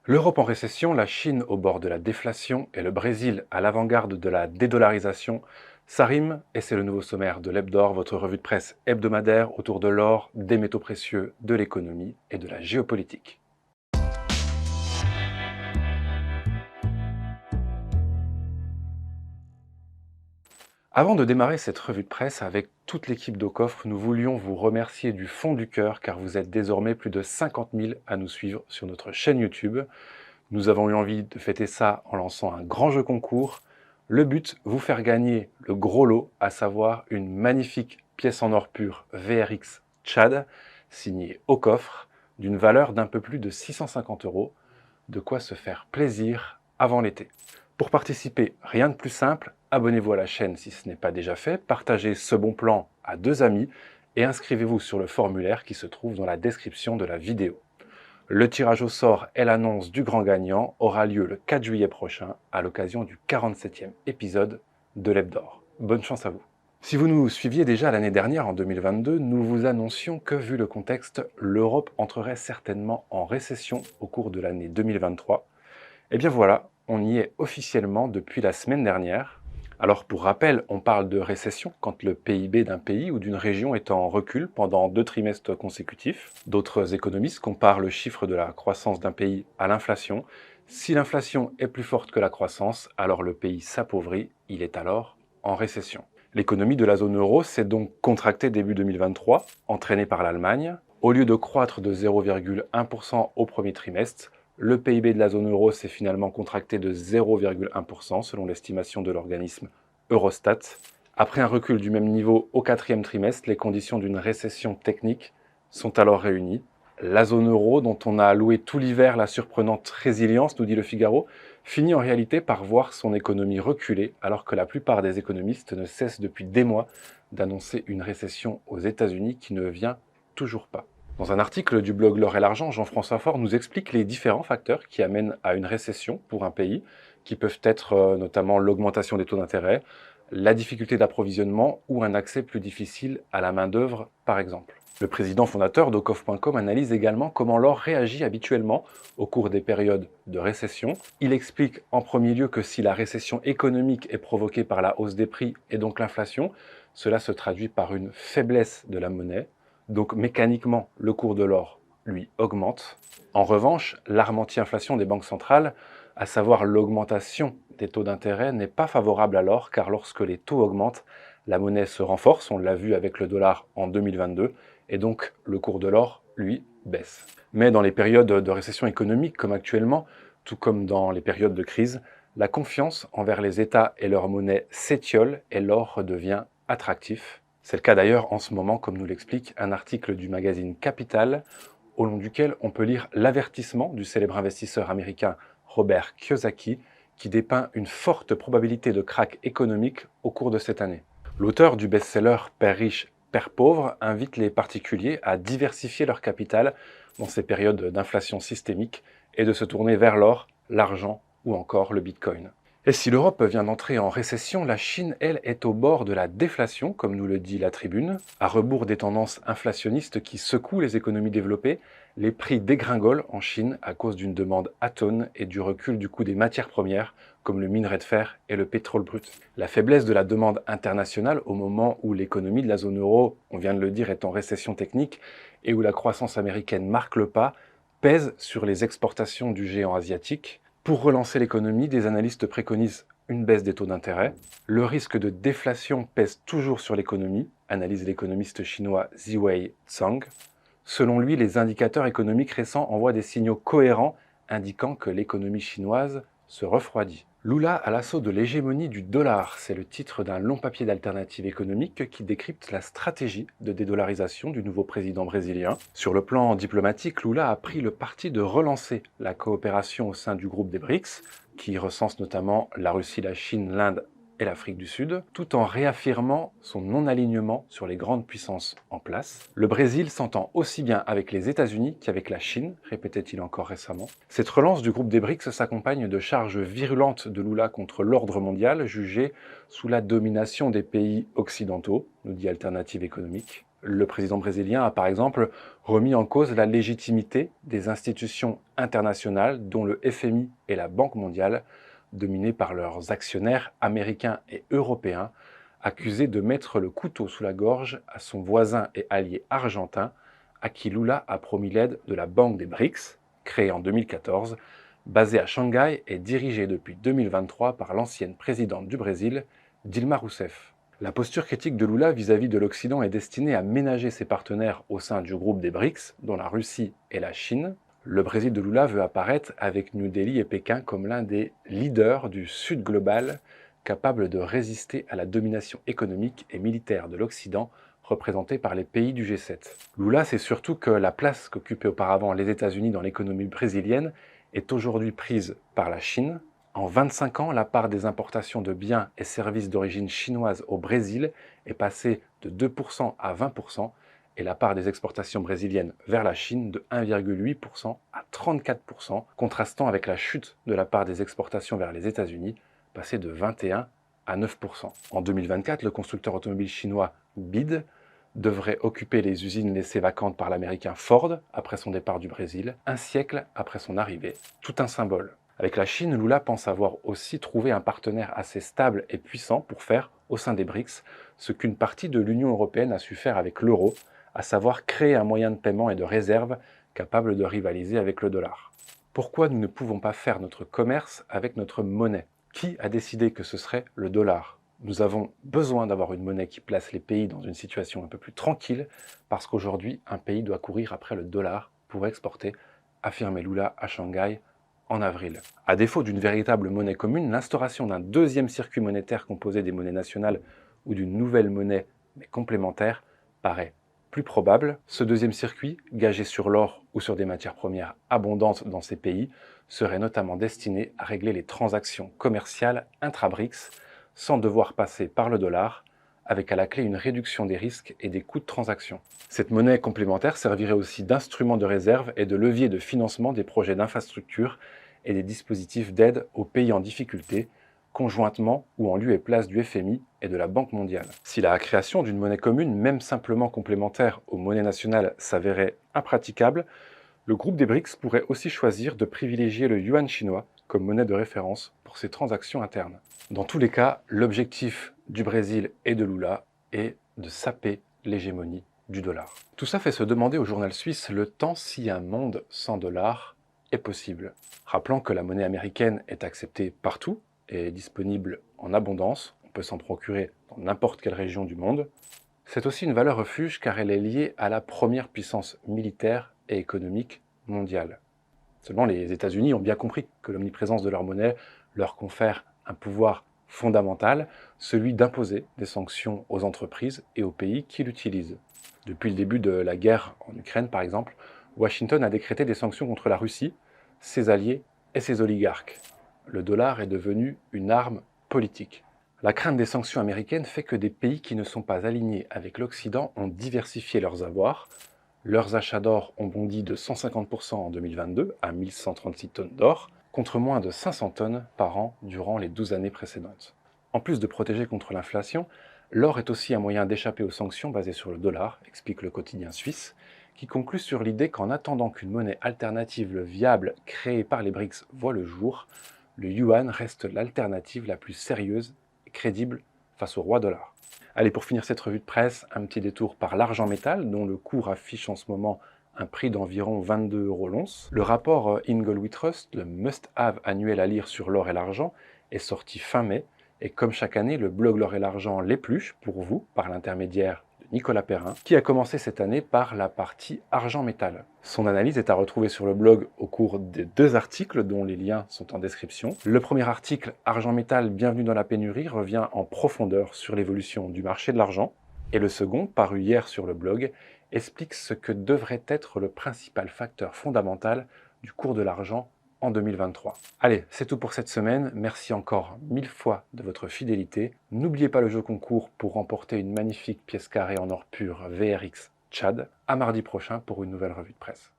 L'Europe en récession, la Chine au bord de la déflation et le Brésil à l'avant-garde de la dédollarisation, ça rime et c'est le nouveau sommaire de l'Hebdor, votre revue de presse hebdomadaire autour de l'or, des métaux précieux, de l'économie et de la géopolitique. Avant de démarrer cette revue de presse avec toute l'équipe d'Aucoffre, nous voulions vous remercier du fond du cœur car vous êtes désormais plus de 50 000 à nous suivre sur notre chaîne YouTube. Nous avons eu envie de fêter ça en lançant un grand jeu concours. Le but, vous faire gagner le gros lot, à savoir une magnifique pièce en or pur VRX Tchad, signée au coffre, d'une valeur d'un peu plus de 650 €, de quoi se faire plaisir avant l'été. Pour participer, rien de plus simple, abonnez-vous à la chaîne si ce n'est pas déjà fait, partagez ce bon plan à 2 amis et inscrivez-vous sur le formulaire qui se trouve dans la description de la vidéo. Le tirage au sort et l'annonce du grand gagnant aura lieu le 4 juillet prochain à l'occasion du 47e épisode de l'Hebdor. Bonne chance à vous. Si vous nous suiviez déjà l'année dernière, en 2022, nous vous annoncions que, vu le contexte, l'Europe entrerait certainement en récession au cours de l'année 2023. Et bien voilà, on y est officiellement depuis la semaine dernière. Alors pour rappel, on parle de récession quand le PIB d'un pays ou d'une région est en recul pendant 2 trimestres consécutifs. D'autres économistes comparent le chiffre de la croissance d'un pays à l'inflation. Si l'inflation est plus forte que la croissance, alors le pays s'appauvrit, il est alors en récession. L'économie de la zone euro s'est donc contractée début 2023, entraînée par l'Allemagne. Au lieu de croître de 0,1% au premier trimestre, le PIB de la zone euro s'est finalement contracté de 0,1% selon l'estimation de l'organisme Eurostat. Après un recul du même niveau au quatrième trimestre, les conditions d'une récession technique sont alors réunies. La zone euro, dont on a alloué tout l'hiver la surprenante résilience, nous dit le Figaro, finit en réalité par voir son économie reculer alors que la plupart des économistes ne cessent depuis des mois d'annoncer une récession aux États-Unis qui ne vient toujours pas. Dans un article du blog L'Or et l'Argent, Jean-François Faure nous explique les différents facteurs qui amènent à une récession pour un pays, qui peuvent être notamment l'augmentation des taux d'intérêt, la difficulté d'approvisionnement ou un accès plus difficile à la main-d'œuvre, par exemple. Le président fondateur d'Aucoff.com analyse également comment l'or réagit habituellement au cours des périodes de récession. Il explique en premier lieu que si la récession économique est provoquée par la hausse des prix et donc l'inflation, cela se traduit par une faiblesse de la monnaie. Donc mécaniquement, le cours de l'or, lui, augmente. En revanche, l'arme anti-inflation des banques centrales, à savoir l'augmentation des taux d'intérêt, n'est pas favorable à l'or, car lorsque les taux augmentent, la monnaie se renforce, on l'a vu avec le dollar en 2022, et donc le cours de l'or, lui, baisse. Mais dans les périodes de récession économique comme actuellement, tout comme dans les périodes de crise, la confiance envers les États et leur monnaie s'étiole et l'or redevient attractif. C'est le cas d'ailleurs en ce moment, comme nous l'explique un article du magazine Capital, au long duquel on peut lire l'avertissement du célèbre investisseur américain Robert Kiyosaki, qui dépeint une forte probabilité de krach économique au cours de cette année. L'auteur du best-seller Père riche, Père pauvre invite les particuliers à diversifier leur capital dans ces périodes d'inflation systémique et de se tourner vers l'or, l'argent ou encore le bitcoin. Et si l'Europe vient d'entrer en récession, la Chine, elle, est au bord de la déflation, comme nous le dit la Tribune. À rebours des tendances inflationnistes qui secouent les économies développées, les prix dégringolent en Chine à cause d'une demande atone et du recul du coût des matières premières, comme le minerai de fer et le pétrole brut. La faiblesse de la demande internationale au moment où l'économie de la zone euro, on vient de le dire, est en récession technique et où la croissance américaine marque le pas, pèse sur les exportations du géant asiatique. Pour relancer l'économie, des analystes préconisent une baisse des taux d'intérêt. Le risque de déflation pèse toujours sur l'économie, analyse l'économiste chinois Ziwei Zhang. Selon lui, les indicateurs économiques récents envoient des signaux cohérents indiquant que l'économie chinoise se refroidit. Lula à l'assaut de l'hégémonie du dollar, c'est le titre d'un long papier d'alternative économique qui décrypte la stratégie de dédollarisation du nouveau président brésilien. Sur le plan diplomatique, Lula a pris le parti de relancer la coopération au sein du groupe des BRICS, qui recense notamment la Russie, la Chine, l'Inde et l'Afrique du Sud, tout en réaffirmant son non-alignement sur les grandes puissances en place. Le Brésil s'entend aussi bien avec les États-Unis qu'avec la Chine, répétait-il encore récemment. Cette relance du groupe des BRICS s'accompagne de charges virulentes de Lula contre l'ordre mondial, jugé sous la domination des pays occidentaux, nous dit Alternative économique. Le président brésilien a par exemple remis en cause la légitimité des institutions internationales dont le FMI et la Banque mondiale, dominées par leurs actionnaires américains et européens, accusés de mettre le couteau sous la gorge à son voisin et allié argentin, à qui Lula a promis l'aide de la Banque des BRICS, créée en 2014, basée à Shanghai et dirigée depuis 2023 par l'ancienne présidente du Brésil, Dilma Rousseff. La posture critique de Lula vis-à-vis de l'Occident est destinée à ménager ses partenaires au sein du groupe des BRICS, dont la Russie et la Chine. Le Brésil de Lula veut apparaître avec New Delhi et Pékin comme l'un des leaders du Sud global, capable de résister à la domination économique et militaire de l'Occident, représentée par les pays du G7. Lula sait surtout que la place qu'occupaient auparavant les États-Unis dans l'économie brésilienne est aujourd'hui prise par la Chine. En 25 ans, la part des importations de biens et services d'origine chinoise au Brésil est passée de 2% à 20%, et la part des exportations brésiliennes vers la Chine de 1,8% à 34%, contrastant avec la chute de la part des exportations vers les États-Unis, passée de 21 à 9%. En 2024, le constructeur automobile chinois BYD devrait occuper les usines laissées vacantes par l'américain Ford après son départ du Brésil, un siècle après son arrivée. Tout un symbole. Avec la Chine, Lula pense avoir aussi trouvé un partenaire assez stable et puissant pour faire, au sein des BRICS, ce qu'une partie de l'Union européenne a su faire avec l'euro, à savoir créer un moyen de paiement et de réserve capable de rivaliser avec le dollar. Pourquoi nous ne pouvons pas faire notre commerce avec notre monnaie? Qui a décidé que ce serait le dollar? Nous avons besoin d'avoir une monnaie qui place les pays dans une situation un peu plus tranquille, parce qu'aujourd'hui, un pays doit courir après le dollar pour exporter, affirmait Lula à Shanghai en avril. À défaut d'une véritable monnaie commune, l'instauration d'un deuxième circuit monétaire composé des monnaies nationales ou d'une nouvelle monnaie, mais complémentaire, paraît plus probable. Ce deuxième circuit, gagé sur l'or ou sur des matières premières abondantes dans ces pays, serait notamment destiné à régler les transactions commerciales intra-BRICS sans devoir passer par le dollar, avec à la clé une réduction des risques et des coûts de transaction. Cette monnaie complémentaire servirait aussi d'instrument de réserve et de levier de financement des projets d'infrastructure et des dispositifs d'aide aux pays en difficulté, conjointement ou en lieu et place du FMI et de la Banque mondiale. Si la création d'une monnaie commune, même simplement complémentaire aux monnaies nationales, s'avérait impraticable, le groupe des BRICS pourrait aussi choisir de privilégier le yuan chinois comme monnaie de référence pour ses transactions internes. Dans tous les cas, l'objectif du Brésil et de Lula est de saper l'hégémonie du dollar. Tout ça fait se demander au journal suisse le temps si un monde sans dollar est possible. Rappelant que la monnaie américaine est acceptée partout et est disponible en abondance, on peut s'en procurer dans n'importe quelle région du monde. C'est aussi une valeur refuge car elle est liée à la première puissance militaire et économique mondiale. Seulement, les États-Unis ont bien compris que l'omniprésence de leur monnaie leur confère un pouvoir fondamental, celui d'imposer des sanctions aux entreprises et aux pays qui l'utilisent. Depuis le début de la guerre en Ukraine, par exemple, Washington a décrété des sanctions contre la Russie, ses alliés et ses oligarques. Le dollar est devenu une arme politique. La crainte des sanctions américaines fait que des pays qui ne sont pas alignés avec l'Occident ont diversifié leurs avoirs. Leurs achats d'or ont bondi de 150% en 2022 à 1136 tonnes d'or, contre moins de 500 tonnes par an durant les 12 années précédentes. En plus de protéger contre l'inflation, l'or est aussi un moyen d'échapper aux sanctions basées sur le dollar, explique le quotidien suisse, qui conclut sur l'idée qu'en attendant qu'une monnaie alternative viable créée par les BRICS voit le jour, le yuan reste l'alternative la plus sérieuse et crédible face au roi dollar. Allez, pour finir cette revue de presse, un petit détour par l'argent métal, dont le cours affiche en ce moment un prix d'environ 22 € l'once. Le rapport Ingold We Trust, le must-have annuel à lire sur l'or et l'argent, est sorti fin mai, et comme chaque année, le blog L'Or et l'Argent l'épluche pour vous, par l'intermédiaire de Nicolas Perrin, qui a commencé cette année par la partie argent-métal. Son analyse est à retrouver sur le blog au cours des 2 articles dont les liens sont en description. Le premier article, Argent-métal, bienvenue dans la pénurie, revient en profondeur sur l'évolution du marché de l'argent. Et le second, paru hier sur le blog, explique ce que devrait être le principal facteur fondamental du cours de l'argent en 2023. Allez, c'est tout pour cette semaine. Merci encore 1000 fois de votre fidélité. N'oubliez pas le jeu concours pour remporter une magnifique pièce carrée en or pur VRX Tchad. À mardi prochain pour une nouvelle revue de presse.